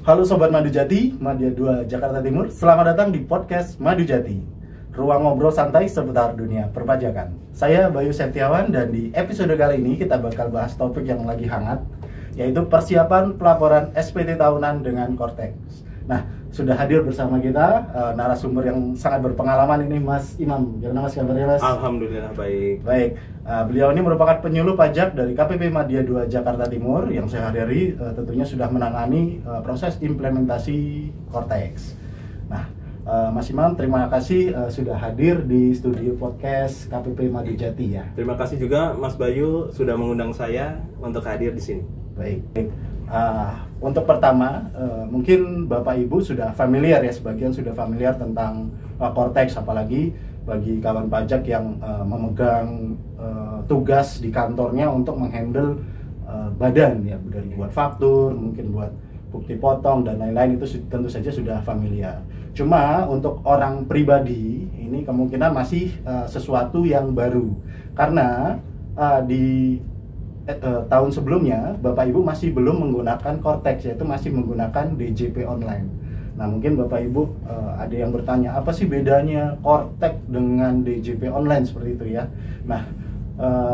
Halo Sobat Madu Jati, Madya 2 Jakarta Timur. Selamat datang di podcast Madu Jati, ruang ngobrol santai seputar dunia perpajakan. Saya Bayu Septiawan dan di episode kali ini kita bakal bahas topik yang lagi hangat, yaitu persiapan pelaporan SPT tahunan dengan Cortex. Nah, sudah hadir bersama kita narasumber yang sangat berpengalaman ini, Mas Imam. Gimana Mas kabarnya, Mas? Alhamdulillah baik. Baik, beliau ini merupakan penyuluh pajak dari KPP Madya 2 Jakarta Timur yang sehari-hari tentunya sudah menangani proses implementasi Cortex. Nah, Mas Imam, terima kasih sudah hadir di studio podcast KPP Madya Jati ya. Terima kasih juga Mas Bayu sudah mengundang saya untuk hadir di sini. Baik. Untuk pertama, mungkin Bapak Ibu sudah familiar ya, sebagian sudah familiar tentang Cortex, apalagi bagi kawan pajak yang memegang tugas di kantornya untuk menghandle badan ya, dari buat faktur, mungkin buat bukti potong dan lain-lain, itu tentu saja sudah familiar. Cuma untuk orang pribadi ini kemungkinan masih sesuatu yang baru, karena di tahun sebelumnya Bapak Ibu masih belum menggunakan Cortex, yaitu masih menggunakan DJP online. Nah, mungkin Bapak Ibu ada yang bertanya, apa sih bedanya Cortex dengan DJP online seperti itu ya. Nah,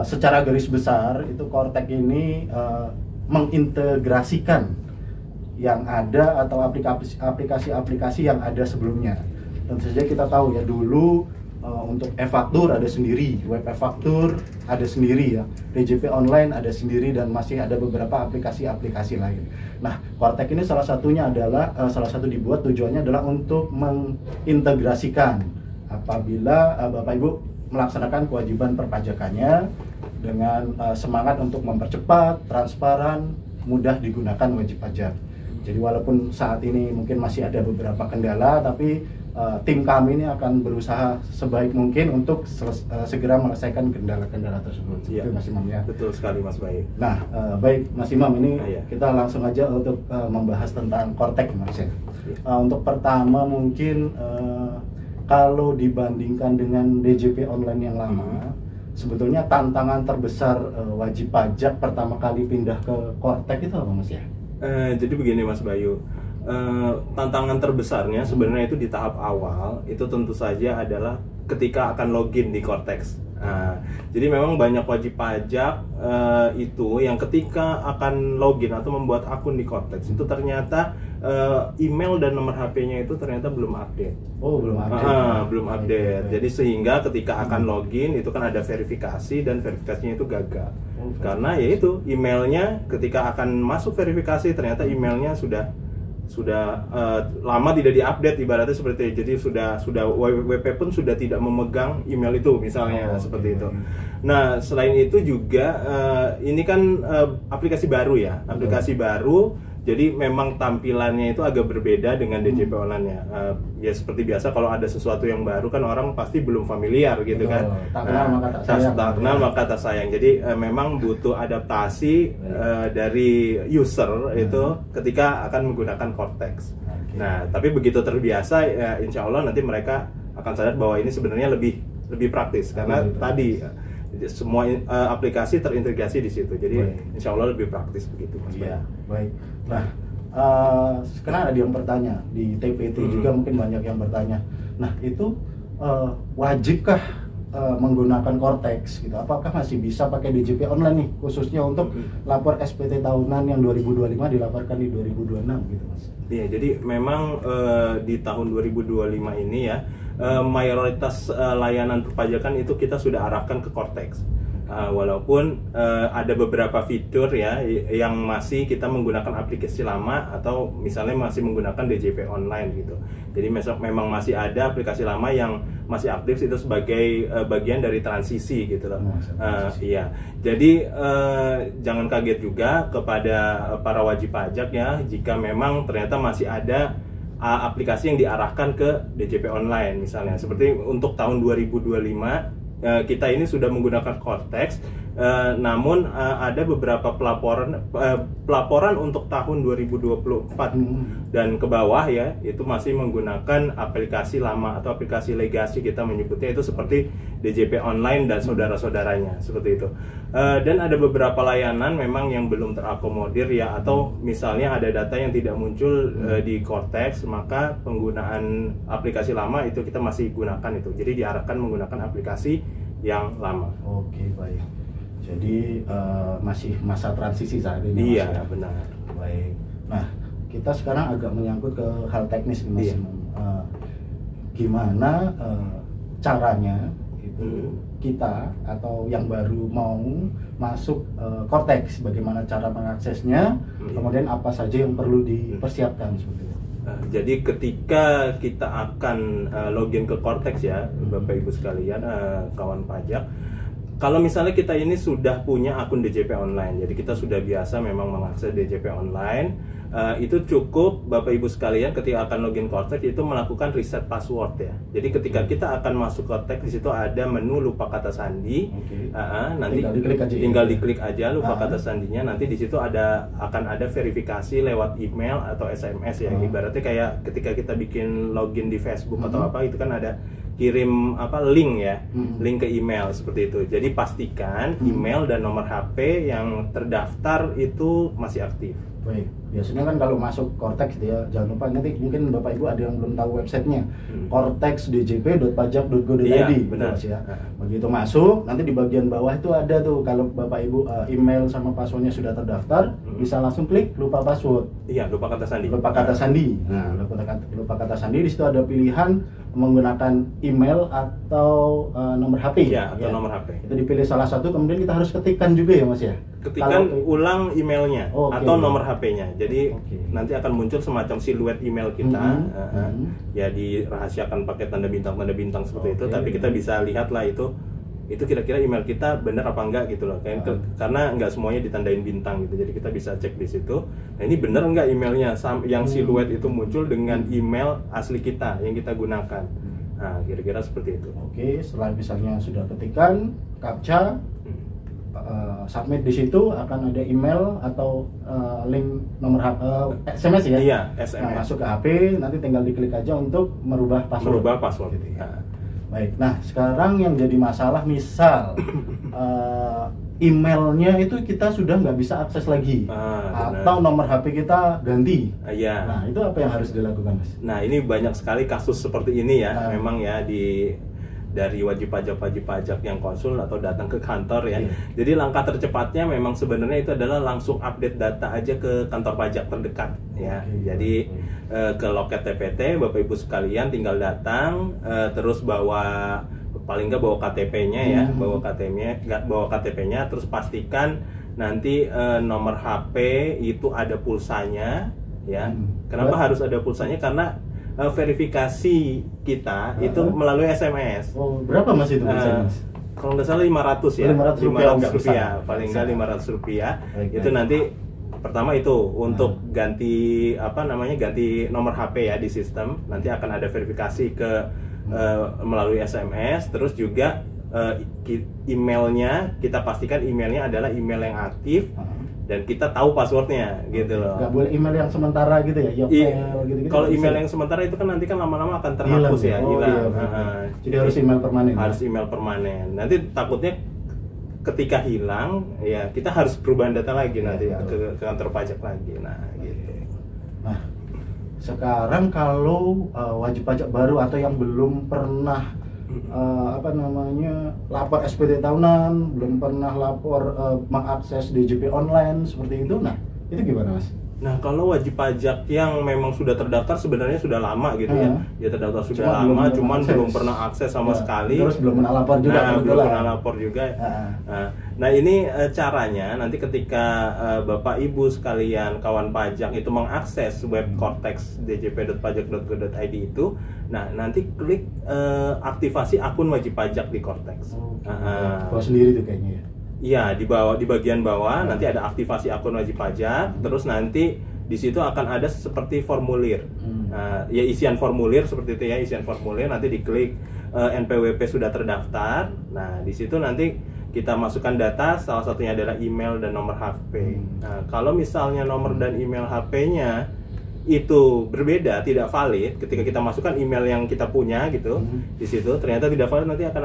secara garis besar itu Cortex ini mengintegrasikan yang ada atau aplikasi-aplikasi yang ada sebelumnya. Tentu saja kita tahu ya, dulu untuk e-faktur ada sendiri, web e-faktur ada sendiri ya, DJP online ada sendiri, dan masih ada beberapa aplikasi-aplikasi lain. Nah, Cortex ini salah satunya adalah salah satu dibuat tujuannya adalah untuk mengintegrasikan apabila Bapak Ibu melaksanakan kewajiban perpajakannya dengan semangat untuk mempercepat, transparan, mudah digunakan wajib pajak. Jadi walaupun saat ini mungkin masih ada beberapa kendala, tapi tim kami ini akan berusaha sebaik mungkin untuk segera menyelesaikan kendala-kendala tersebut. Ya, Mas Imam ya. Betul sekali Mas Bayu. Nah, baik Mas Imam, ini ya. kita langsung aja untuk membahas tentang Cortex, Mas ya. Untuk pertama mungkin kalau dibandingkan dengan DJP online yang lama, sebetulnya tantangan terbesar wajib pajak pertama kali pindah ke Cortex itu apa, Mas ya? Jadi begini Mas Bayu, tantangan terbesarnya sebenarnya itu di tahap awal itu tentu saja adalah ketika akan login di Cortex. Jadi memang banyak wajib pajak itu yang ketika akan login atau membuat akun di Cortex itu ternyata email dan nomor HP-nya itu ternyata belum update. Oh, belum update. Belum update. Jadi sehingga ketika akan login itu kan ada verifikasi, dan verifikasinya itu gagal. Karena yaitu emailnya ketika akan masuk verifikasi ternyata emailnya sudah lama tidak diupdate, ibaratnya seperti itu. Jadi sudah WP pun sudah tidak memegang email itu misalnya, seperti itu. Nah, selain itu juga ini kan aplikasi baru ya, aplikasi baru. Jadi memang tampilannya itu agak berbeda dengan DJP online-nya. Ya seperti biasa kalau ada sesuatu yang baru kan orang pasti belum familiar gitu kan. Tak kenal maka tak sayang. Jadi memang butuh adaptasi dari user itu ketika akan menggunakan Cortex. Nah, tapi begitu terbiasa, insya Allah nanti mereka akan sadar bahwa ini sebenarnya lebih praktis, karena tadi semua aplikasi terintegrasi di situ. Jadi insya Allah lebih praktis begitu, Mas. Iya, baik. Nah, sekarang ada yang bertanya di TPT juga, mungkin banyak yang bertanya. Nah, itu wajibkah menggunakan Cortex gitu? Apakah masih bisa pakai DJP online nih, khususnya untuk lapor SPT tahunan yang 2025 dilaporkan di 2026 gitu, Mas? Iya, jadi memang di tahun 2025 ini ya, mayoritas layanan perpajakan itu kita sudah arahkan ke Cortex. Walaupun ada beberapa fitur ya yang masih kita menggunakan aplikasi lama, atau misalnya masih menggunakan DJP online gitu. Jadi memang masih ada aplikasi lama yang masih aktif, itu sebagai bagian dari transisi gitu loh. Iya. Jadi jangan kaget juga kepada para wajib pajak ya, jika memang ternyata masih ada aplikasi yang diarahkan ke DJP online misalnya. Seperti untuk tahun 2025 kita ini sudah menggunakan Cortex, Namun ada beberapa pelaporan untuk tahun 2024 dan ke bawah ya, itu masih menggunakan aplikasi lama atau aplikasi legasi kita menyebutnya, itu seperti DJP online dan saudara-saudaranya seperti itu. Dan ada beberapa layanan memang yang belum terakomodir ya, atau misalnya ada data yang tidak muncul di Cortex, maka penggunaan aplikasi lama itu kita masih gunakan itu. Jadi diarahkan menggunakan aplikasi yang lama. Oke, baik. Jadi masih masa transisi saat ini. Iya, Mas, ya? benar. Baik. Nah, kita sekarang agak menyangkut ke hal teknis nih, Mas. Iya. Gimana caranya itu kita atau yang baru mau masuk Cortex, bagaimana cara mengaksesnya, kemudian apa saja yang perlu dipersiapkan seperti itu. Jadi ketika kita akan login ke Cortex ya, Bapak Ibu sekalian, kawan pajak, kalau misalnya kita ini sudah punya akun DJP online, jadi kita sudah biasa memang mengakses DJP online, itu cukup Bapak Ibu sekalian ketika akan login Cortex itu melakukan reset password ya. Jadi ketika kita akan masuk Cortex, di situ ada menu lupa kata sandi. Nanti tinggal diklik aja lupa kata sandinya. Nanti di situ akan ada verifikasi lewat email atau SMS ya. Ibaratnya kayak ketika kita bikin login di Facebook atau apa, itu kan ada kirim link ya, link ke email seperti itu. Jadi pastikan email dan nomor HP yang terdaftar itu masih aktif. Baik, biasanya kan kalau masuk Cortex dia, jangan lupa nanti mungkin Bapak Ibu ada yang belum tahu websitenya, cortexdjp.pajak.go.id. Iya, benar. Ya. Begitu masuk, nanti di bagian bawah itu ada tuh, kalau Bapak Ibu email sama passwordnya sudah terdaftar, bisa langsung klik lupa password. Iya, lupa kata sandi. Lupa kata sandi. Nah, lupa kata sandi, di situ ada pilihan menggunakan email atau nomor HP. Iya, atau nomor HP. Itu dipilih salah satu, kemudian kita harus ketikkan juga ya, Mas ya. Ketikkan ulang emailnya atau nomor HP-nya. Jadi nanti akan muncul semacam siluet email kita. Ya dirahasiakan pakai tanda bintang seperti itu. Tapi kita bisa lihat lah itu kira-kira email kita benar apa enggak gitu loh. Karena enggak semuanya ditandain bintang gitu. Jadi kita bisa cek di situ. Nah, ini benar enggak emailnya yang siluet itu muncul dengan email asli kita yang kita gunakan. Nah, kira-kira seperti itu. Oke, setelah misalnya sudah ketikkan captcha, submit, di situ akan ada email atau link nomor SMS ya. Iya, SMS. Nah, masuk ke HP, nanti tinggal diklik aja untuk merubah password. Gitu ya. Baik. Nah, sekarang yang jadi masalah misal emailnya itu kita sudah nggak bisa akses lagi, atau nomor HP kita ganti. Iya. Nah, itu apa yang harus dilakukan, Mas? Nah, ini banyak sekali kasus seperti ini ya. Memang ya dari wajib pajak yang konsul atau datang ke kantor ya. Jadi langkah tercepatnya memang sebenarnya itu adalah langsung update data aja ke kantor pajak terdekat ya. Jadi ke loket TPT, Bapak Ibu sekalian tinggal datang, terus paling nggak bawa KTP-nya ya, bawa KTP-nya, terus pastikan nanti nomor HP itu ada pulsanya ya. Kenapa harus ada pulsanya? Karena verifikasi kita itu melalui SMS. Oh, berapa Mas itu SMS? Kalau nggak salah 500 ya. 500 rupiah, paling nggak 500 rupiah. Itu nanti pertama itu untuk ganti ganti nomor HP ya di sistem. Nanti akan ada verifikasi melalui SMS, terus juga emailnya kita pastikan emailnya adalah email yang aktif. Dan kita tahu passwordnya gitu loh. Gak boleh email yang sementara gitu ya, gitu. Kalau email yang sementara itu kan nanti kan lama-lama akan terhapus ya, hilang. Jadi harus email permanen. Harus email permanen. Nanti takutnya ketika hilang, ya kita harus perubahan data lagi nanti ya, ke kantor pajak lagi. Nah, gitu. Nah, sekarang kalau wajib pajak baru atau yang belum pernah lapor SPT tahunan, belum pernah lapor mengakses DJP online seperti itu, nah itu gimana, Mas? Nah, kalau wajib pajak yang memang sudah terdaftar sebenarnya sudah lama gitu ya. Dia terdaftar sudah lama, cuman belum pernah akses sama sekali. Terus belum pernah lapor juga. Belum pernah lapor juga. Nah, ini caranya nanti ketika Bapak Ibu sekalian kawan pajak itu mengakses web Cortex djp.pajak.go.id itu, nah nanti klik aktivasi akun wajib pajak di Cortex. Bawa sendiri tuh kayaknya ya. Iya, di bagian bawah nanti ada aktivasi akun wajib pajak, terus nanti di situ akan ada seperti formulir. Ya isian formulir seperti itu ya, isian formulir nanti diklik NPWP sudah terdaftar. Nah, di situ nanti kita masukkan data, salah satunya adalah email dan nomor HP. Nah, kalau misalnya nomor dan email HP-nya itu berbeda, tidak valid, ketika kita masukkan email yang kita punya gitu, di situ ternyata tidak valid, nanti akan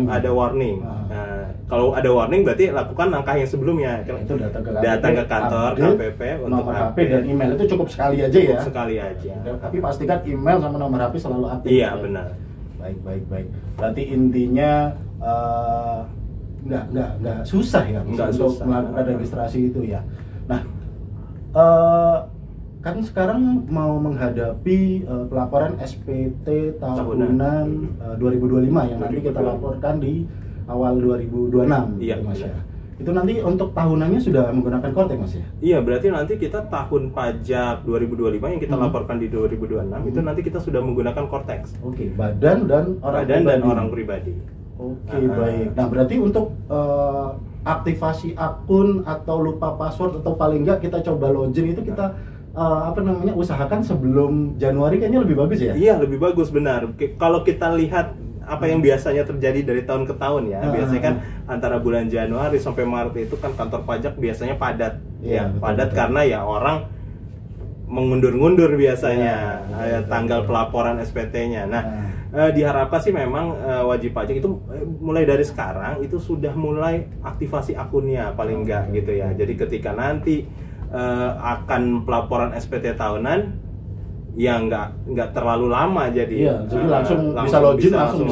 ada warning. Nah, kalau ada warning berarti lakukan langkah yang sebelumnya. Itu datang ke kantor KPP untuk nomor HP dan email itu cukup sekali aja ya. Cukup sekali aja. Tapi pastikan email sama nomor HP selalu aktif. Iya, ya? benar. Baik. Berarti intinya nggak susah ya untuk melakukan registrasi itu ya. Nah, kan sekarang mau menghadapi pelaporan SPT tahunan 2025 yang nanti kita laporkan di awal 2026. Iya, Mas ya. Itu nanti untuk tahunannya sudah menggunakan Cortex, Mas ya? Iya, berarti nanti kita tahun pajak 2025 yang kita laporkan di 2026 itu nanti kita sudah menggunakan Cortex. Oke, badan dan orang pribadi. Oke, baik. Nah, berarti untuk aktivasi akun atau lupa password atau paling enggak kita coba login itu kita usahakan sebelum Januari kayaknya lebih bagus ya? Iya, lebih bagus, benar. Kalau kita lihat apa yang biasanya terjadi dari tahun ke tahun ya, biasanya kan antara bulan Januari sampai Maret itu kan kantor pajak biasanya padat, betul. Karena ya orang mengundur-ngundur biasanya tanggal pelaporan SPT-nya. Nah, diharapkan sih memang wajib pajak itu mulai dari sekarang itu sudah mulai aktivasi akunnya paling enggak gitu ya. Jadi ketika nanti akan pelaporan SPT tahunan ya nggak terlalu lama, jadi jadi langsung bisa login, langsung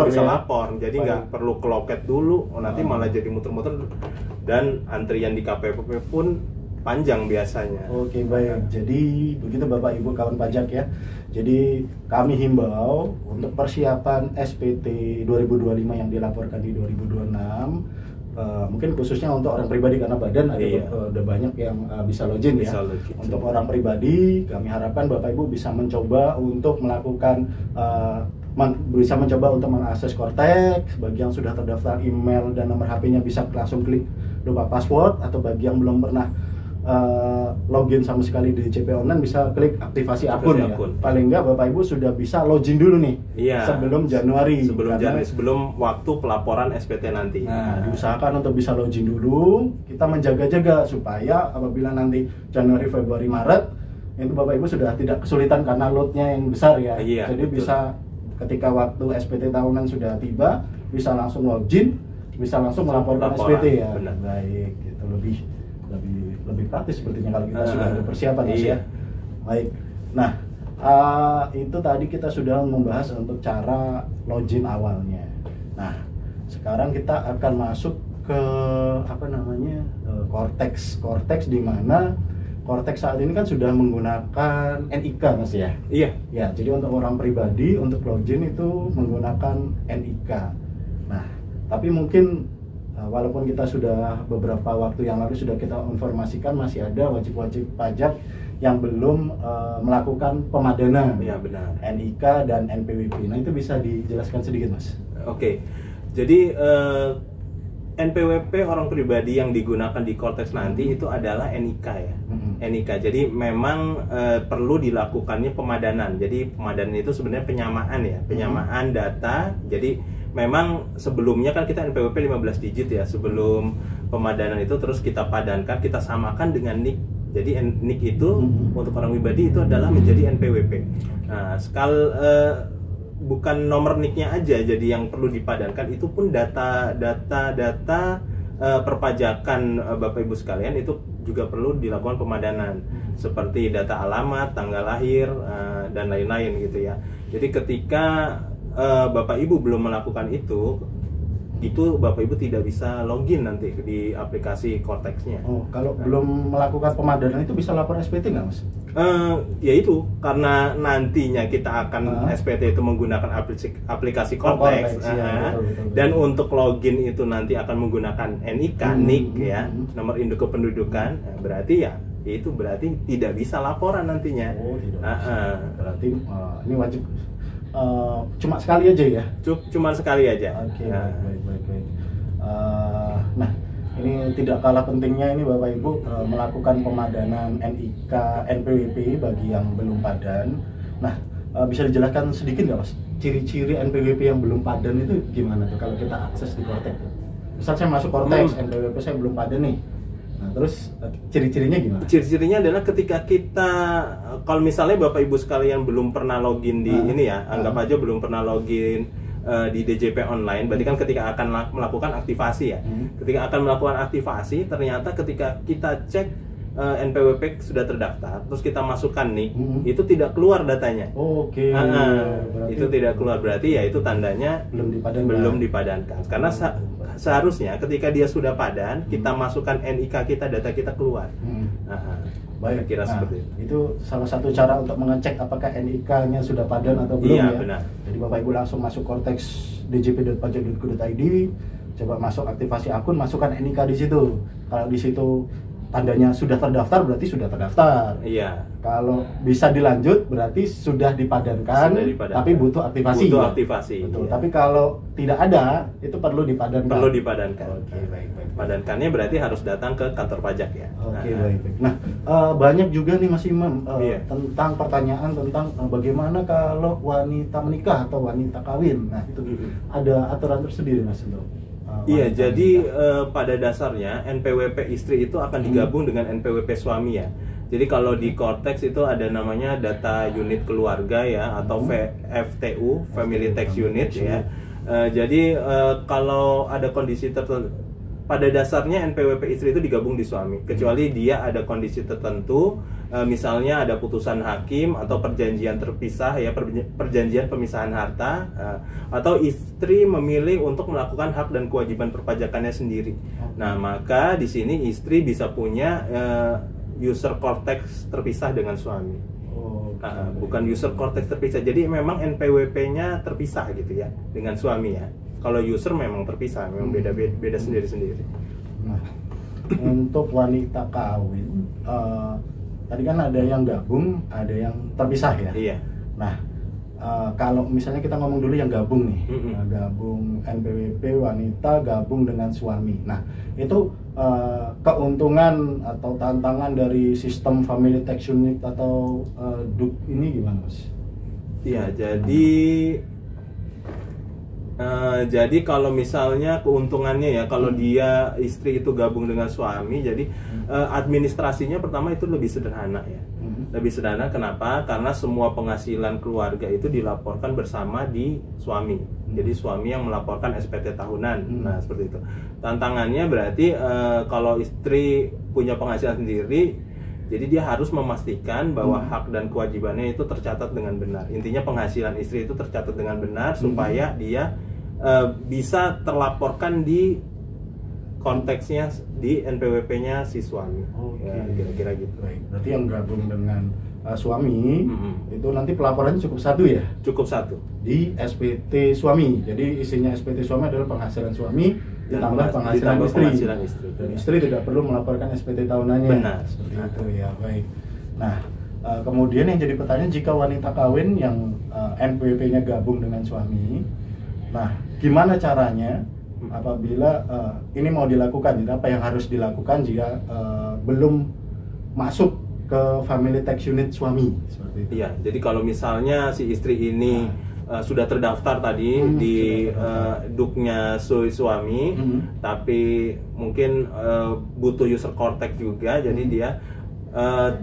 bisa lapor, jadi nggak perlu ke loket dulu, nanti malah jadi muter-muter dan antrian di KPP pun panjang biasanya. Oke, baik. Jadi begitu Bapak Ibu kawan pajak ya. Jadi kami himbau untuk persiapan SPT 2025 yang dilaporkan di 2026. Mungkin khususnya untuk orang pribadi karena badan ada udah banyak yang bisa login ya. Untuk orang pribadi kami harapkan Bapak Ibu bisa mencoba untuk melakukan untuk mengakses Cortex. Bagi yang sudah terdaftar email dan nomor HP-nya bisa langsung klik lupa password, atau bagi yang belum pernah login sama sekali di CP Online bisa klik aktivasi akun ya. Paling enggak Bapak Ibu sudah bisa login dulu nih sebelum Januari. Sebelum waktu pelaporan SPT nanti. Nah, diusahakan untuk bisa login dulu. Kita menjaga-jaga supaya apabila nanti Januari, Februari, Maret itu Bapak Ibu sudah tidak kesulitan karena loadnya yang besar ya. Jadi betul. Bisa ketika waktu SPT tahunan sudah tiba bisa langsung login, bisa langsung melaporkan SPT ya. Benar. Baik, gitu lebih praktis sepertinya kalau kita sudah ada persiapan ya. Baik. Nah, itu tadi kita sudah membahas untuk cara login awalnya. Nah, sekarang kita akan masuk ke Cortex di mana Cortex saat ini kan sudah menggunakan NIK, Mas ya. Iya. Ya, jadi untuk orang pribadi untuk login itu menggunakan NIK. Nah, tapi mungkin walaupun kita sudah beberapa waktu yang lalu sudah kita informasikan masih ada wajib pajak yang belum melakukan pemadanan NIK dan NPWP. Nah, itu bisa dijelaskan sedikit, Mas? Oke. Jadi NPWP orang pribadi yang digunakan di Cortex nanti itu adalah NIK ya. NIK. Jadi memang perlu dilakukannya pemadanan. Jadi pemadanan itu sebenarnya penyamaan data. Jadi memang sebelumnya kan kita NPWP 15 digit ya, sebelum pemadanan itu terus kita padankan, kita samakan dengan NIK. Jadi NIK itu untuk orang pribadi itu adalah menjadi NPWP. Nah, bukan nomor NIK-nya aja jadi yang perlu dipadankan, itu pun data perpajakan Bapak Ibu sekalian itu juga perlu dilakukan pemadanan, seperti data alamat, tanggal lahir, dan lain-lain gitu ya. Jadi ketika Bapak Ibu belum melakukan itu Bapak Ibu tidak bisa login nanti di aplikasi Cortex-nya. Oh, kalau belum melakukan pemadanan itu bisa lapor SPT nggak, Mas? Ya itu, karena nantinya kita akan SPT itu menggunakan aplikasi Cortex, betul. Dan untuk login itu nanti akan menggunakan NIK, NIK ya, nomor induk kependudukan. Berarti ya itu berarti tidak bisa laporan nantinya. Oh, tidak bisa. Berarti ini wajib cuma sekali aja ya? Cuma sekali aja. Oke, baik. Nah, ini tidak kalah pentingnya ini Bapak Ibu melakukan pemadanan NIK, NPWP bagi yang belum padan. Nah, bisa dijelaskan sedikit nggak, Mas? Ciri-ciri NPWP yang belum padan itu gimana tuh kalau kita akses di Cortex? misal saya masuk Cortex, NPWP saya belum padan nih. Nah, terus ciri-cirinya gimana? Ciri-cirinya adalah ketika kita, kalau misalnya Bapak Ibu sekalian belum pernah login di ini ya, anggap aja belum pernah login di DJP online, berarti kan ketika akan melakukan aktivasi ya. Ketika akan melakukan aktivasi, ternyata ketika kita cek NPWP sudah terdaftar, terus kita masukkan nik, itu tidak keluar datanya. Oke. Itu tidak keluar, berarti ya itu tandanya belum dipadankan. Karena seharusnya ketika dia sudah padan, kita masukkan NIK kita, data kita keluar. Baik, kira seperti itu. Itu salah satu cara untuk mengecek apakah NIK-nya sudah padan atau belum. Iya, ya. Benar. Jadi Bapak Ibu langsung masuk Cortex djp.pajak.go.id, coba masuk aktivasi akun, masukkan NIK di situ. Kalau di situ tandanya sudah terdaftar, berarti sudah terdaftar. Iya. Kalau bisa dilanjut, berarti sudah dipadankan, tapi butuh aktivasi. Butuh ya? aktivasi. Betul. Iya. Tapi kalau tidak ada, itu perlu dipadankan. Perlu dipadankan. Oke, baik. Padankannya berarti harus datang ke kantor pajak ya. Oke, baik. Nah, banyak juga nih Mas Imam Iya. tentang pertanyaan tentang bagaimana kalau wanita menikah atau wanita kawin. Nah, itu ada aturan tersendiri Mas untuk. Iya, jadi pada dasarnya NPWP istri itu akan digabung dengan NPWP suami ya. Jadi kalau di Cortex itu ada namanya data unit keluarga ya, atau FTU, Family Tax Unit ya. Jadi kalau ada kondisi tertentu, pada dasarnya NPWP istri itu digabung di suami, kecuali dia ada kondisi tertentu, misalnya ada putusan hakim atau perjanjian terpisah ya, perjanjian pemisahan harta, atau istri memilih untuk melakukan hak dan kewajiban perpajakannya sendiri. Nah, maka di sini istri bisa punya user Cortex terpisah dengan suami. Bukan user Cortex terpisah. Jadi memang NPWP-nya terpisah gitu ya dengan suami ya. Kalau user memang terpisah, memang beda sendiri-sendiri. Nah, untuk wanita kawin, tadi kan ada yang gabung, ada yang terpisah ya. Iya. Nah, kalau misalnya kita ngomong dulu yang gabung nih, gabung NPWP wanita gabung dengan suami. Nah, itu keuntungan atau tantangan dari sistem Family Tax Unit atau DUK ini gimana, Mas? Iya, jadi kalau misalnya keuntungannya ya, kalau dia istri itu gabung dengan suami, jadi administrasinya pertama itu lebih sederhana ya. Lebih sederhana kenapa? Karena semua penghasilan keluarga itu dilaporkan bersama di suami. Jadi suami yang melaporkan SPT tahunan. Nah, seperti itu. Tantangannya berarti kalau istri punya penghasilan sendiri, jadi dia harus memastikan bahwa hak dan kewajibannya itu tercatat dengan benar. Intinya penghasilan istri itu tercatat dengan benar supaya dia bisa terlaporkan di konteksnya di NPWP-nya si suami. Ya, kira-kira gitu. Baik. Berarti yang gabung dengan suami itu nanti pelaporannya cukup satu ya? Cukup satu. Di SPT suami. Jadi isinya SPT suami adalah penghasilan suami ditambah penghasilan istri. Dan istri tidak perlu melaporkan SPT tahunannya. Benar. Seperti itu ya, baik. Nah, kemudian yang jadi pertanyaan, jika wanita kawin yang NPWP-nya gabung dengan suami, nah gimana caranya apabila ini mau dilakukan? Jadi apa yang harus dilakukan jika belum masuk ke Family Tax Unit suami? Seperti itu. Iya, jadi kalau misalnya si istri ini sudah terdaftar tadi di DUK-nya suami, tapi mungkin butuh user Cortex juga, jadi dia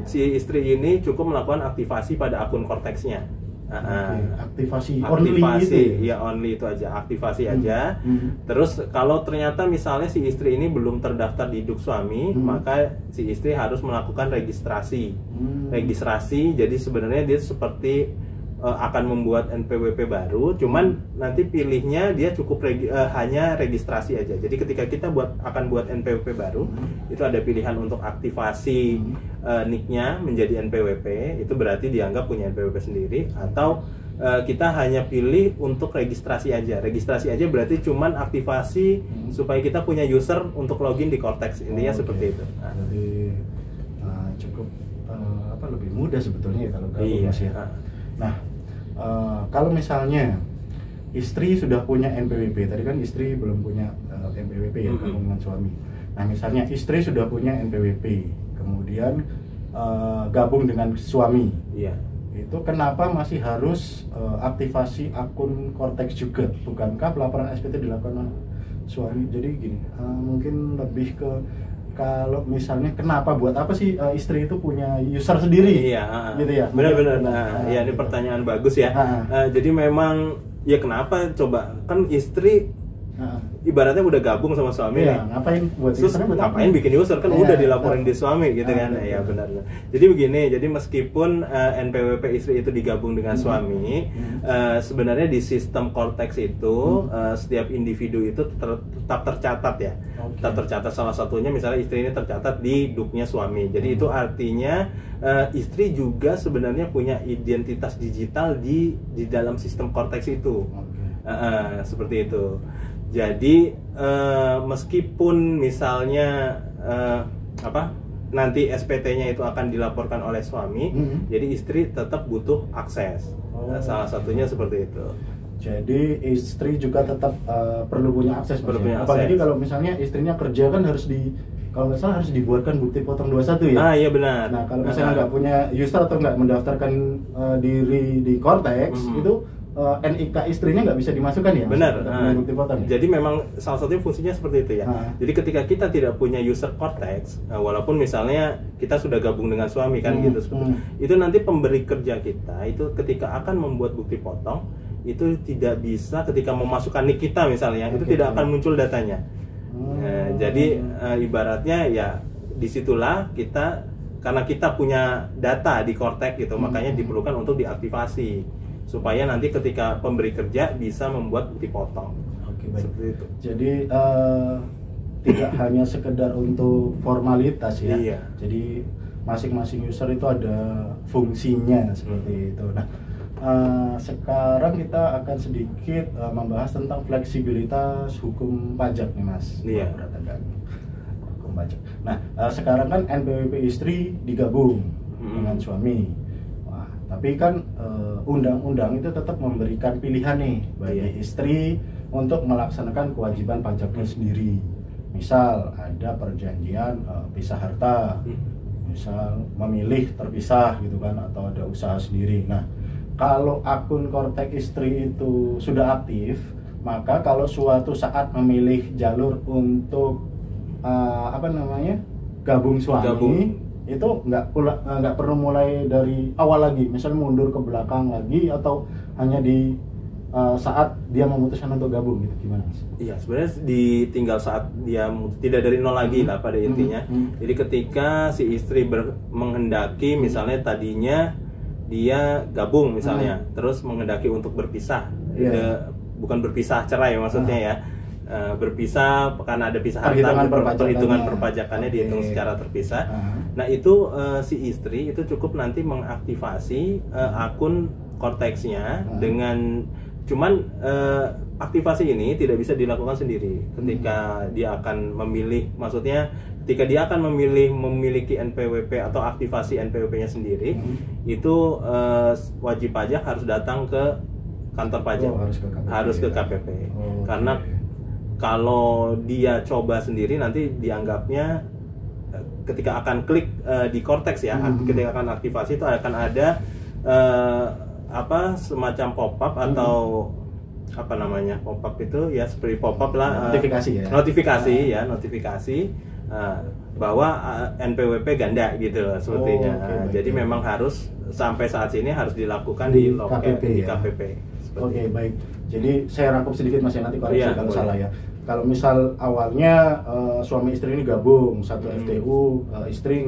si istri ini cukup melakukan aktivasi pada akun Cortex-nya. Aktivasi only gitu ya, only itu aja, aktivasi aja. Terus kalau ternyata misalnya si istri ini belum terdaftar di DUK suami, maka si istri harus melakukan registrasi. Jadi sebenarnya dia seperti akan membuat NPWP baru, cuman nanti pilihnya dia cukup hanya registrasi aja. Jadi ketika kita akan buat NPWP baru, itu ada pilihan untuk aktivasi NIK-nya menjadi NPWP, itu berarti dianggap punya NPWP sendiri, atau kita hanya pilih untuk registrasi aja. Registrasi aja berarti cuman aktivasi supaya kita punya user untuk login di Cortex. Intinya seperti itu. Jadi cukup lebih mudah sebetulnya ya kalau gabung, Mas ya. Nah, kalau misalnya istri sudah punya NPWP, tadi kan istri belum punya NPWP ya, gabung dengan suami. Nah, misalnya istri sudah punya NPWP, kemudian gabung dengan suami, itu kenapa masih harus aktivasi akun Cortex juga? Bukankah pelaporan SPT dilakukan suami. Jadi gini, mungkin lebih ke kalau misalnya kenapa buat apa sih istri itu punya user sendiri? Iya, gitu ya. benar-benar. Ya ini gitu. pertanyaan bagus ya. Jadi memang ya kenapa coba kan istri ibaratnya udah gabung sama suami iya, nih. ngapain buat Terus user? ngapain bikin user kan Iya, udah dilaporin betul. di suami gitu kan. Betul. Ya benar. Jadi begini, jadi meskipun NPWP istri itu digabung dengan suami, sebenarnya di sistem Cortex itu setiap individu itu tetap tercatat ya. Oke. Tetap tercatat, salah satunya misalnya istri ini tercatat di duknya suami. Jadi itu artinya istri juga sebenarnya punya identitas digital di dalam sistem Cortex itu. Seperti itu. Jadi meskipun misalnya nanti SPT-nya itu akan dilaporkan oleh suami, jadi istri tetap butuh akses. Salah satunya seperti itu. Jadi istri juga tetap perlu punya akses, Perlu punya apalagi akses. kalau misalnya istrinya kerja kan kalau nggak salah harus dibuatkan bukti potong 21 ya. Iya benar. Nah kalau misalnya nggak punya user atau nggak mendaftarkan diri di Cortex itu NIK istrinya nggak bisa dimasukkan ya? Benar. Bukti potong, ya? Jadi memang salah satunya fungsinya seperti itu ya. Jadi ketika kita tidak punya user Cortex, walaupun misalnya kita sudah gabung dengan suami kan gitu, itu nanti pemberi kerja kita itu ketika akan membuat bukti potong itu tidak bisa ketika memasukkan NIK kita misalnya itu tidak akan muncul datanya. Jadi ibaratnya ya disitulah kita karena kita punya data di Cortex gitu, makanya diperlukan untuk diaktifasi supaya nanti ketika pemberi kerja bisa membuat bukti potong. Oke, baik. Seperti itu. Jadi tidak hanya sekedar untuk formalitas ya. Iya. Jadi masing-masing user itu ada fungsinya seperti itu. Nah, sekarang kita akan sedikit membahas tentang fleksibilitas hukum pajak nih Mas. Iya. Hukum pajak. Nah, sekarang kan NPWP istri digabung dengan suami. Tapi kan undang-undang itu tetap memberikan pilihan nih bagi istri untuk melaksanakan kewajiban pajaknya sendiri. Misal ada perjanjian pisah harta, misal memilih terpisah gitu kan, atau ada usaha sendiri. Nah, kalau akun Cortex istri itu sudah aktif, maka kalau suatu saat memilih jalur untuk gabung suami, itu nggak perlu mulai dari awal lagi, misalnya mundur ke belakang lagi atau hanya di saat dia memutuskan untuk gabung gitu, gimana Mas? Iya, sebenarnya tinggal saat dia tidak dari nol lagi lah pada intinya. Jadi ketika si istri menghendaki misalnya tadinya dia gabung misalnya, terus menghendaki untuk berpisah, bukan berpisah cerai maksudnya ya. Berpisah karena ada pisah harta, perhitungan perpajakannya dihitung secara terpisah. Nah itu si istri itu cukup nanti mengaktifasi akun Cortex-nya dengan aktivasi ini tidak bisa dilakukan sendiri ketika dia akan memilih, maksudnya ketika dia akan memiliki NPWP atau aktivasi NPWP-nya sendiri, itu wajib pajak harus datang ke kantor pajak, harus ke KPP. Karena kalau dia coba sendiri nanti dianggapnya ketika akan klik di Cortex ya, ketika akan aktivasi itu akan ada semacam pop-up atau pop-up itu ya seperti pop-up lah, notifikasi bahwa NPWP ganda gitu sepertinya. Jadi memang harus sampai saat ini harus dilakukan di loket di KPP. Oke, baik. Jadi saya rangkum sedikit Mas ya, nanti koreksi kalau salah ya. Kalau misal awalnya suami istri ini gabung satu FTU, istri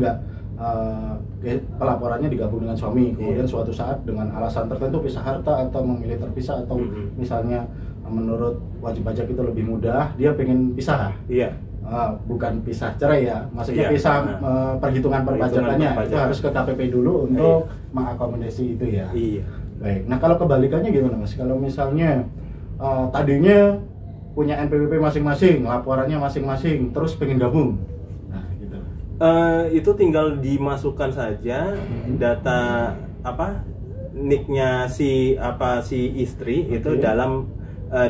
pelaporannya digabung dengan suami, kemudian suatu saat dengan alasan tertentu pisah harta atau memilih terpisah atau misalnya menurut wajib pajak itu lebih mudah, dia pengen pisah. Bukan pisah cerai ya, maksudnya pisah perhitungan perpajakannya itu harus ke KPP dulu untuk mengakomodasi itu ya. Baik. Nah kalau kebalikannya gimana Mas? Kalau misalnya tadinya punya NPWP masing-masing, laporannya masing-masing, terus pengen gabung, nah gitu. Itu tinggal dimasukkan saja data NIK-nya si istri itu dalam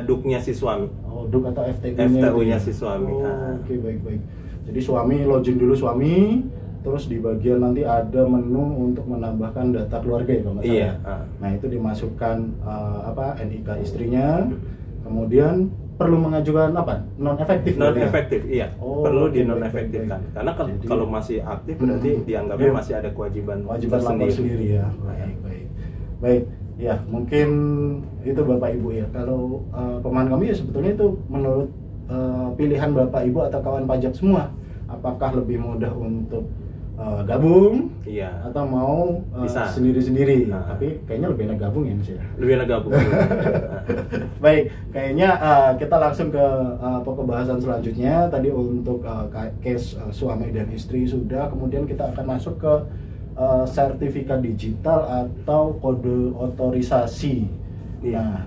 duknya si suami. Duk atau FTU-nya si suami. Oke, baik. Jadi suami login dulu suami, terus di bagian nanti ada menu untuk menambahkan data keluarga ya kalau nggak salah. Nah itu dimasukkan NIK istrinya, kemudian perlu mengajukan apa? Non efektif. Non efektif, iya. Oh, perlu oke, di non efektifkan. Karena kalau masih aktif berarti dianggapnya masih ada kewajiban lapor sendiri ya. Baik. Ya, mungkin itu Bapak Ibu ya. Kalau pemahaman kami ya sebetulnya itu menurut pilihan Bapak Ibu atau kawan pajak semua. Apakah lebih mudah untuk gabung, atau mau sendiri-sendiri? Tapi kayaknya lebih enak gabung ya Mas ya. Lebih enak gabung. Baik, kayaknya kita langsung ke pokok bahasan selanjutnya. Tadi untuk case suami dan istri sudah, kemudian kita akan masuk ke sertifikat digital atau kode otorisasi. Nah,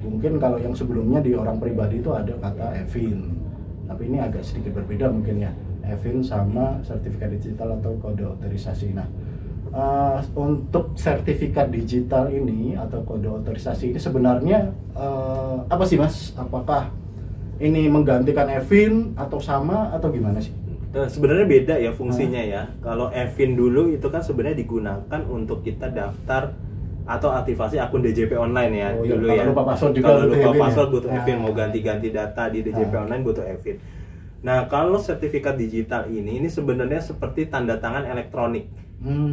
mungkin kalau yang sebelumnya di orang pribadi itu ada kata EVIN, tapi ini agak sedikit berbeda mungkin ya. EVIN sama sertifikat digital atau kode otorisasi. Nah, untuk sertifikat digital ini atau kode otorisasi ini sebenarnya apa sih Mas? Apakah ini menggantikan EVIN atau sama atau gimana sih? Sebenarnya beda ya fungsinya ya. Kalau EVIN dulu itu kan sebenarnya digunakan untuk kita daftar atau aktivasi akun DJP online ya dulu ya. Kalau lupa password butuh EVIN, mau ganti-ganti data di DJP online butuh EVIN. Nah, kalau sertifikat digital ini sebenarnya seperti tanda tangan elektronik.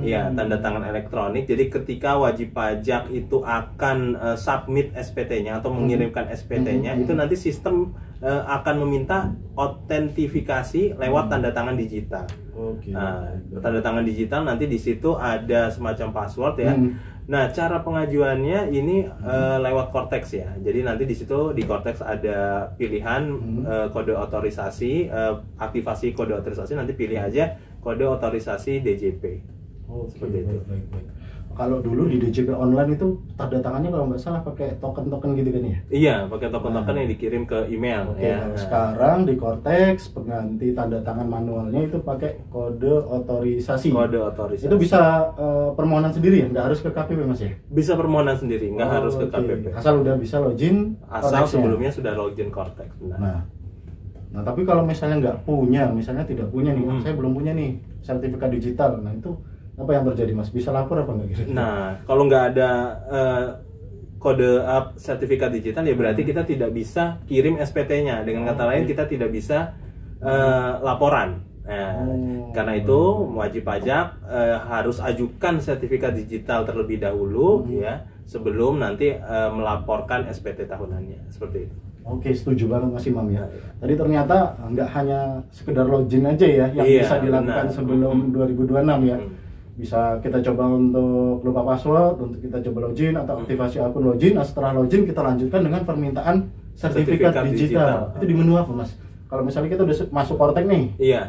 Ya, tanda tangan elektronik. Jadi ketika wajib pajak itu akan submit SPT-nya atau mengirimkan SPT-nya, itu nanti sistem akan meminta autentifikasi lewat tanda tangan digital. Nah, tanda tangan digital nanti di situ ada semacam password ya. Nah, cara pengajuannya ini lewat Cortex ya. Jadi nanti di situ di Cortex ada pilihan kode otorisasi, aktivasi kode otorisasi, nanti pilih aja kode otorisasi DJP. Seperti itu. Baik. Kalau dulu di DJP online itu tanda tangannya kalau nggak salah pakai token-token gitu kan ya? Iya, pakai token-token yang dikirim ke email. Kalau sekarang di Cortex pengganti tanda tangan manualnya itu pakai kode otorisasi. Itu bisa permohonan sendiri ya, nggak harus ke KPP Mas ya? Bisa permohonan sendiri, nggak harus ke KPP. Asal udah bisa login. Asal sebelumnya sudah login Cortex. Nah tapi kalau misalnya nggak punya, misalnya tidak punya nih, saya belum punya nih sertifikat digital. Nah itu apa yang terjadi Mas? Bisa lapor apa nggak gitu? Nah, kalau nggak ada kode sertifikat digital ya berarti kita tidak bisa kirim SPT-nya. Dengan kata lain kita tidak bisa laporan. Nah, karena itu wajib pajak harus ajukan sertifikat digital terlebih dahulu ya sebelum nanti melaporkan SPT tahunannya, seperti itu. Oke, setuju banget Mas Imam ya. Tadi ternyata nggak hanya sekedar login aja ya yang bisa dilakukan sebelum 2026 ya. Bisa kita coba untuk lupa password, untuk kita coba login atau aktivasi akun login. Nah, setelah login kita lanjutkan dengan permintaan sertifikat digital. Itu di menu apa Mas? Kalau misalnya kita udah masuk Cortex nih. Iya.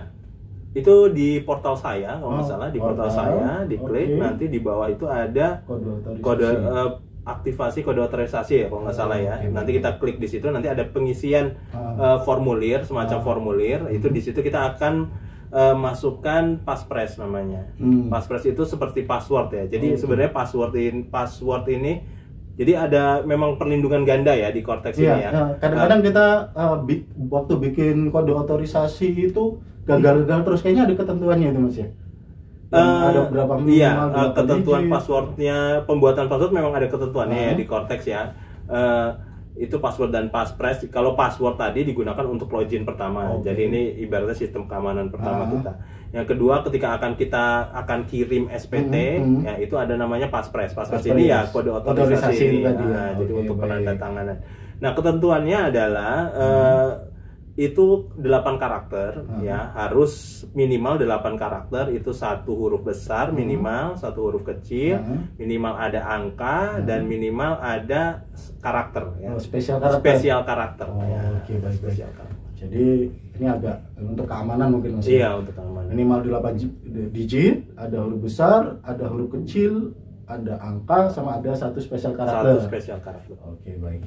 Itu di portal saya kalau nggak salah, di portal saya diklik nanti di bawah itu ada kode aktivasi kode otorisasi ya kalau nggak salah ya. Nanti kita klik di situ, nanti ada pengisian formulir, semacam formulir. Itu di situ kita akan masukkan passphrase namanya. Passphrase itu seperti password ya. Jadi sebenarnya password ini jadi ada memang perlindungan ganda ya di Cortex ini ya. Kadang-kadang kita waktu bikin kode otorisasi itu gagal-gagal terus, kayaknya ada ketentuannya itu Mas ya. Ada berapa minimal ketentuan passwordnya, pembuatan password memang ada ketentuannya ya di Cortex ya. Itu password dan passphrase. Kalau password tadi digunakan untuk login pertama. Jadi ini ibaratnya sistem keamanan pertama kita. Yang kedua ketika kita akan kirim SPT, ya itu ada namanya passphrase. Passphrase ini ya kode otorisasi ini. Jadi untuk penandatanganan. Nah, ketentuannya adalah itu 8 karakter ya, harus minimal 8 karakter, itu 1 huruf besar minimal, 1 huruf kecil, minimal ada angka dan minimal ada karakter ya. Spesial karakter. Baik. Jadi ini agak untuk keamanan mungkin Mas. Iya, untuk keamanan. Minimal 8 digit, ada huruf besar, ada huruf kecil, ada angka, sama ada 1 spesial karakter. Oke, baik.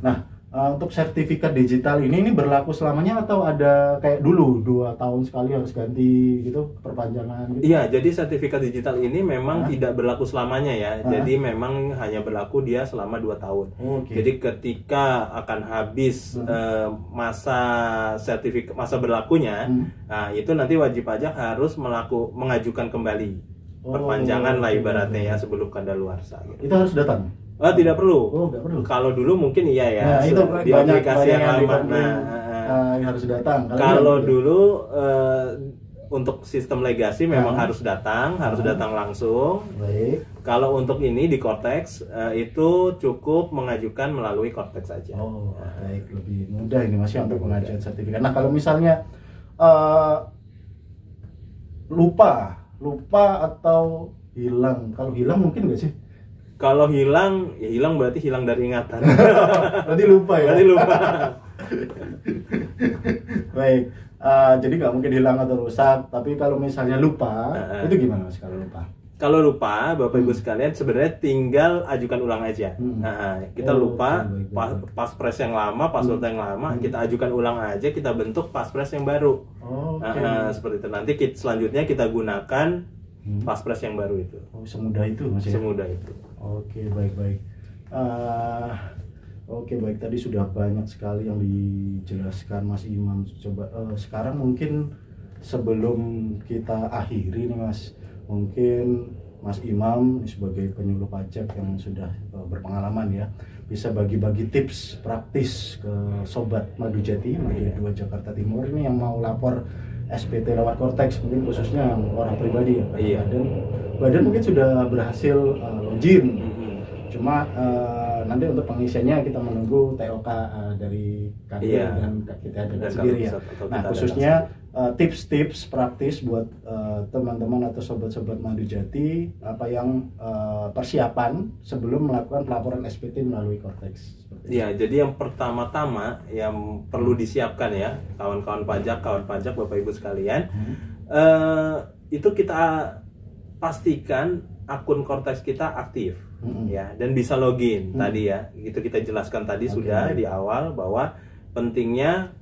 Nah, untuk sertifikat digital ini berlaku selamanya atau ada kayak dulu 2 tahun sekali harus ganti gitu, perpanjangan gitu? Iya, jadi sertifikat digital ini memang tidak berlaku selamanya ya. Jadi memang hanya berlaku dia selama 2 tahun. Jadi ketika akan habis masa berlakunya, nah itu nanti wajib pajak harus mengajukan kembali perpanjangan lah ibaratnya ya sebelum kadaluarsa. Itu harus datang? Oh, tidak perlu. Oh, nggak perlu. Kalau dulu mungkin iya ya. Nah, itu di aplikasi yang lama. Harus datang. Kalau dulu untuk sistem legasi memang Nah. harus datang langsung. Baik. Kalau untuk ini di Cortex itu cukup mengajukan melalui Cortex saja. Oh, baik, lebih mudah ini Mas ya untuk pengajuan sertifikat. Nah, kalau misalnya lupa atau hilang. Kalau hilang mungkin nggak sih? Kalau hilang, ya hilang berarti hilang dari ingatan. Berarti lupa ya. Berarti lupa. Baik. Jadi nggak mungkin hilang atau rusak. Tapi kalau misalnya lupa, itu gimana Mas kalau lupa? Kalau lupa, Bapak Ibu sekalian sebenarnya tinggal ajukan ulang aja. Kita lupa passphrase yang lama, password yang lama, kita ajukan ulang aja, kita bentuk passphrase yang baru. Seperti itu. Nanti selanjutnya kita gunakan passphrase yang baru itu. Oh, semudah itu Mas ya? Semudah itu. Oke, baik. Oke, baik. Tadi sudah banyak sekali yang dijelaskan Mas Imam. Coba sekarang mungkin sebelum kita akhiri nih Mas, mungkin Mas Imam sebagai penyuluh pajak yang sudah berpengalaman ya, bisa bagi-bagi tips praktis ke sobat Madu Jati, Madu 2 Jakarta Timur ini yang mau lapor SPT lewat Cortex, mungkin khususnya yang orang pribadi ya. Iya. Badan mungkin sudah berhasil login. Cuma nanti untuk pengisiannya kita menunggu TOK dari Kadir dan kita dengan sendiri ya. Nah, khususnya tips-tips praktis buat teman-teman atau sobat-sobat Madu Jati, apa yang persiapan sebelum melakukan pelaporan SPT melalui Cortex. Ya, jadi yang pertama-tama yang perlu disiapkan ya, kawan-kawan pajak, Bapak Ibu sekalian, itu kita pastikan akun Cortex kita aktif, ya, dan bisa login tadi ya. Itu kita jelaskan tadi sudah di awal bahwa pentingnya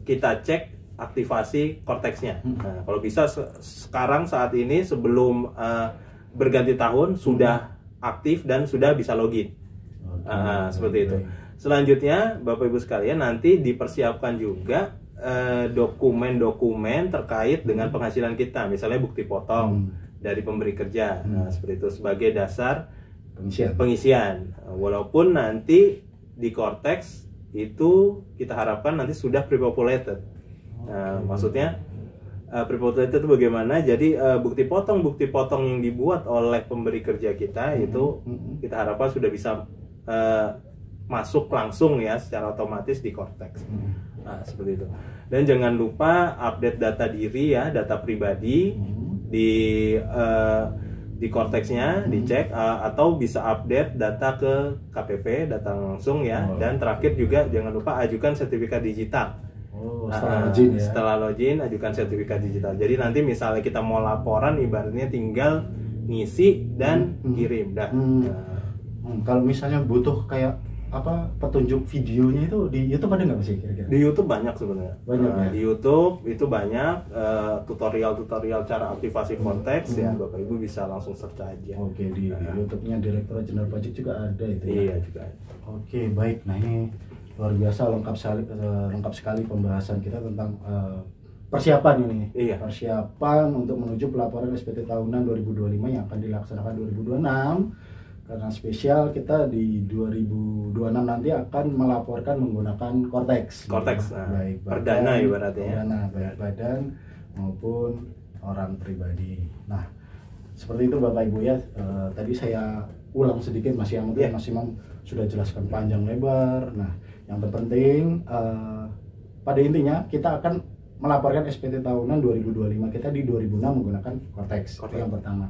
kita cek aktivasi Cortex-nya. Nah, kalau bisa sekarang saat ini sebelum berganti tahun sudah aktif dan sudah bisa login. Seperti itu. Selanjutnya Bapak Ibu sekalian nanti dipersiapkan juga dokumen-dokumen terkait dengan penghasilan kita, misalnya bukti potong dari pemberi kerja, seperti itu sebagai dasar pengisian. Walaupun nanti di Cortex itu kita harapkan nanti sudah pre-populated. Maksudnya pre-populated itu bagaimana? Jadi bukti potong yang dibuat oleh pemberi kerja kita itu kita harapkan sudah bisa masuk langsung ya secara otomatis di Cortex. Nah, seperti itu. Dan jangan lupa update data diri ya, data pribadi di Cortex-nya dicek, atau bisa update data ke KPP, data langsung ya. Dan terakhir juga jangan lupa ajukan sertifikat digital. Setelah login ajukan sertifikat digital. Jadi nanti misalnya kita mau laporan ibaratnya tinggal ngisi dan kirim dah. Kalau misalnya butuh kayak petunjuk videonya itu di YouTube ada nggak sih kira-kira? Di YouTube banyak sebenarnya. Ya? Di YouTube itu banyak tutorial cara aktivasi Cortex ya, Bapak Ibu bisa langsung search aja. Oke, di YouTube-nya Direktorat Jenderal Pajak juga ada itu ya? Iya juga. Oke, baik. Nah, ini luar biasa lengkap sekali pembahasan kita tentang persiapan ini. Iya. Persiapan untuk menuju pelaporan SPT tahunan 2025 yang akan dilaksanakan 2026. Karena spesial kita di 2026 nanti akan melaporkan menggunakan Cortex. Baik perdana ibaratnya. Perdana, baik badan maupun orang pribadi. Nah, seperti itu Bapak Ibu ya. Tadi saya ulang sedikit Mas Imam, Mas Imam sudah jelaskan panjang lebar. Nah, yang terpenting pada intinya kita akan melaporkan SPT tahunan 2025 kita di 2006 menggunakan Cortex. Itu yang pertama.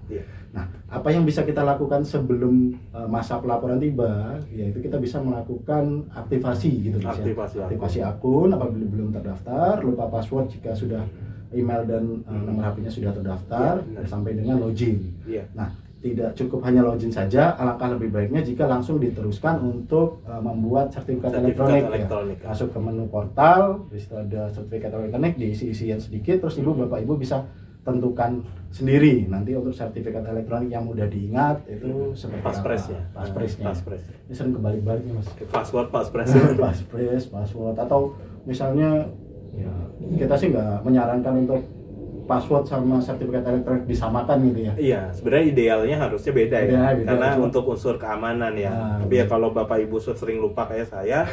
Nah, apa yang bisa kita lakukan sebelum masa pelaporan tiba, yaitu kita bisa melakukan aktivasi gitu, aktivasi akun apabila belum terdaftar, lupa password jika sudah email dan nomor HP-nya sudah terdaftar, sampai dengan login. Nah, tidak cukup hanya login saja, alangkah lebih baiknya jika langsung diteruskan untuk membuat sertifikat elektronik. Ya. Masuk ke menu portal, di situ ada sertifikat elektronik, diisi-isian sedikit, terus Bapak Ibu bisa tentukan sendiri nanti untuk sertifikat elektronik yang mudah diingat itu seperti passphrase-nya. Ini sering kebalik-balik nih Mas. Passphrase password atau misalnya ya kita sih nggak menyarankan untuk password sama sertifikat elektronik disamakan gitu ya? Iya, sebenarnya idealnya harusnya beda ya, karena cuma untuk unsur keamanan ya. Nah, Tapi ya kalau Bapak Ibu sering lupa kayak saya,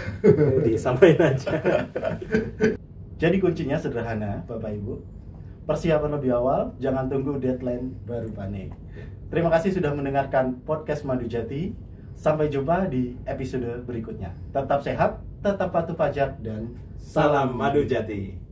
disamain aja. Jadi kuncinya sederhana, Bapak Ibu. Persiapan lebih awal, jangan tunggu deadline baru panik. Terima kasih sudah mendengarkan podcast Madu Jati. Sampai jumpa di episode berikutnya. Tetap sehat, tetap patuh pajak, dan Salam Madu Jati.